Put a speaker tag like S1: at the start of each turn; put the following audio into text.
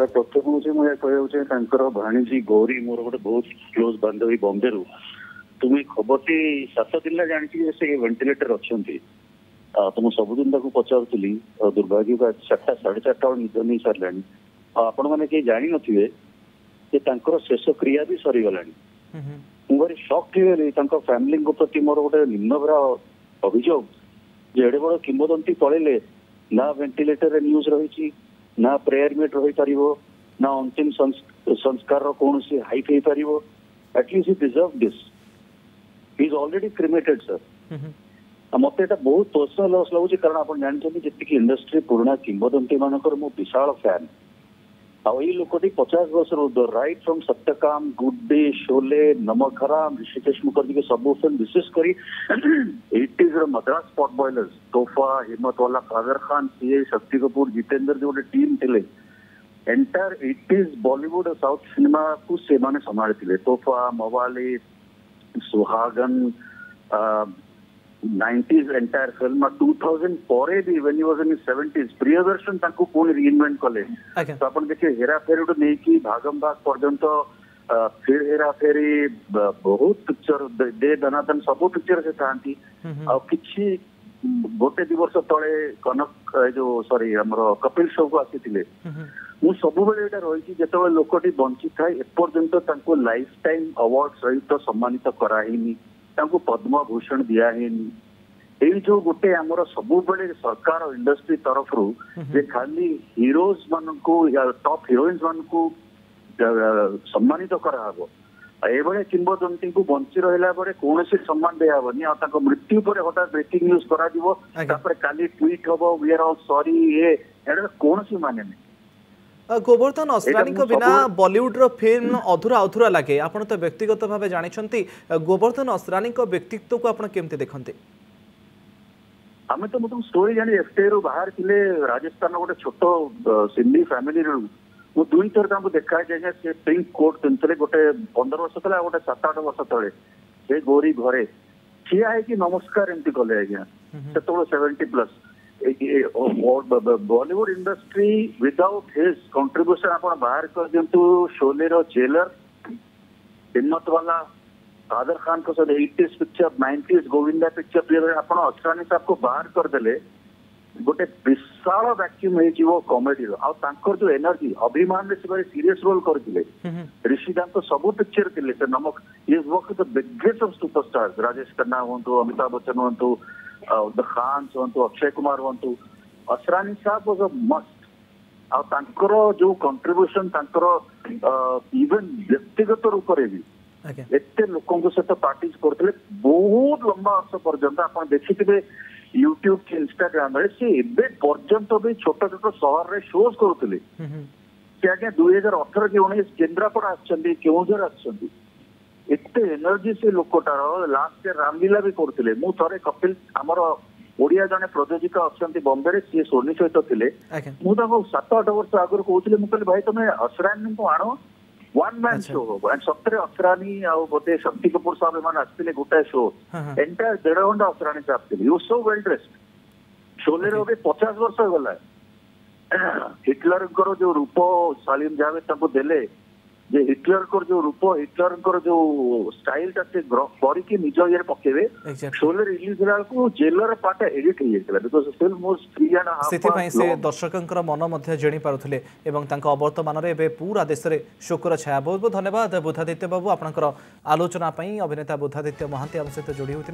S1: प्रथम हूँ मुझे कहूँ भाणीजी गौरी मोर गोटे बहुत क्लोज बांधवी बॉम्बे रु तुम्हें खबर टी 7 दिन जानी से वेंटिलेटर अच्छा तो मुझे सबुदिन पचारूली दुर्भाग्य 4टा 4:30 निद नहीं सारे आपण मैंने कहीं जानी नो शेष क्रिया भी सरीगला मुझे शॉक थी फैमिली प्रति मोर गोटे निम्नभरा अभियोग जे एडे बड़ किंवदंती पड़े ना वेंटिलेटर न्यूज रही ना प्रेयर मीट रही पार ना अंतिम संस्कार कौन हाइट हो पार at least he deserve this he is already cremated sir मत यहाँ बहुत पर्सनल लॉस लगुच कारण आप जानते जी इंडस्ट्री पुराणा किंवदंती मानकर मु विशाल फैन आई लोकटी 50 वर्ष ऊर्ध्व right from Satyakam good day Sholay नमक हराम ऋषिकेश मुखर्जी के सब फिल्म विशेषकर 80s मद्रास स्पॉट बॉयलर्स तोहफा हिम्मत वाला कादर खान सीए शक्ति कपूर जितेंद्र जो गोटे टीम थे एंटायर 80s बॉलीवुड और साउथ सिनेमा को से माने संभाली तोहफा मवाली सुहागन 90s एंटायर फिल्म 2000 परे भी when he was in 70s Priyadarshan ताको पुणी रीइन्वेंट कले तो अपन देखिए हेरा फेरी नहीं कि भागम भाग पर्यंत फिर हेरा फेरी बहुत पिक्चर दे दनादन सब पिक्चर से थांती आ किछि गोटे 2 वर्ष तले कनक जो सॉरी हमरो कपिल शो को आसीथिले मु सब बेले एटा रही जेतबे लोकटी बंची थाए एपर्यंत ताको लाइफ टाइम अवार्ड सहित सम्मानित कराहिनी ताको पद्म भूषण दिया है जो गोटे आमर सब बेले सरकार और इंडस्ट्री तरफ रू जे खाली हीरोज मान को या टॉप हीरोइन्स मान को सम्मानित कराहब एभले किंवदंती को बंची रहा बेले कौन सम्मान दिहबनी आ मृत्यु पर हठात ब्रेकिंग न्यूज कर काली ट्वीट हम वी आर ऑल सॉरी ये कौन माने नहीं
S2: गोवर्धन असरानी को बिना बॉलीवुड रो फिल्म अधूरा अधूरा लगे आपण तो व्यक्तिगत भाव जानते गोवर्धन असरानी को व्यक्तित्व को आपण केमते देखते
S1: आम तो मतलब स्टोरी जानी एफटीआई रू बाहर थे राजस्थान गोटे छोट सिंधी फैमिली रू मु 2 थर देखा जाए से पिंक कोट पिंधे गोटे 15 वर्ष तले गोटे 7-8 वर्ष तले से गोरी घरे ठिया है कि नमस्कार एमती कले आज्ञा से 70+ Bollywood industry without his contribution आप बाहर कर दिंतु शोले रो जेलर हिम्मत वाला कादर खान को सद 80s picture 90s Govinda picture प्रिय आप असरानी साहब को बाहर करदे गोटे विशाल वैक्यूम हो कॉमेडी आर जो एनर्जी अभिमान से सीरियस रोल करते ऋषिकांत तो सब पिक्चर थे नमक is work the biggest of superstars Rajesh Khanna हूँ अमिताभ बच्चन हूँ द खान हूँ अक्षय कुमार हूँ असरानी साहब वाज अ मस्ट आर जो कंट्रीब्यूशन इवन व्यक्तिगत रूप से भी एते लोकों सहित पार्टी करते बहुत लंबा वर्ष पर्यंत आप देखिए यूट्यूब की इंस्टाग्राम पर्यंत भी छोट छोट सहर में शोज करुले से आज्ञा 2018 कि 19 केन्द्रापड़ा केउझर आते एनर्जी से लोकटार लास्ट ईयर रामलीला भी करते मु थे कपिल आमर ओडिया जने प्रयोजिका अच्छा बॉम्बे सी सोनी सहित थे मुझे 7-8 वर्ष आगे कहते मुझे भाई तुम असरानी को आण वन मैन शो हो सप्तरे असरानी बोधे शक्ति कपूर साहब एम आसते गोटे शो एंटायर 1.5 घंटा असरानी साहब थे you so well dressed Sholay 50 वर्ष हो गला हिटलर जो रूप सालिम जावेद देले जे हिटलर को जो रूप हिटलर जो स्टाइल से करके निज ये पकेबे शोले रिलीज को जेलर पार्ट एडिट हो जाता बिकॉज़ फिल्म वाज 3.5
S2: से दर्शकों मन मध्य जानी पारुथिले एवं तांका अवर्तमान रे बे पूरा देश रे शोकर छाया बहुत बहुत धन्यवाद बुधादित्य बाबू आपनकर आलोचना पई अभिनेता बुधादित्य महांती हम सहित जोड़ी होते।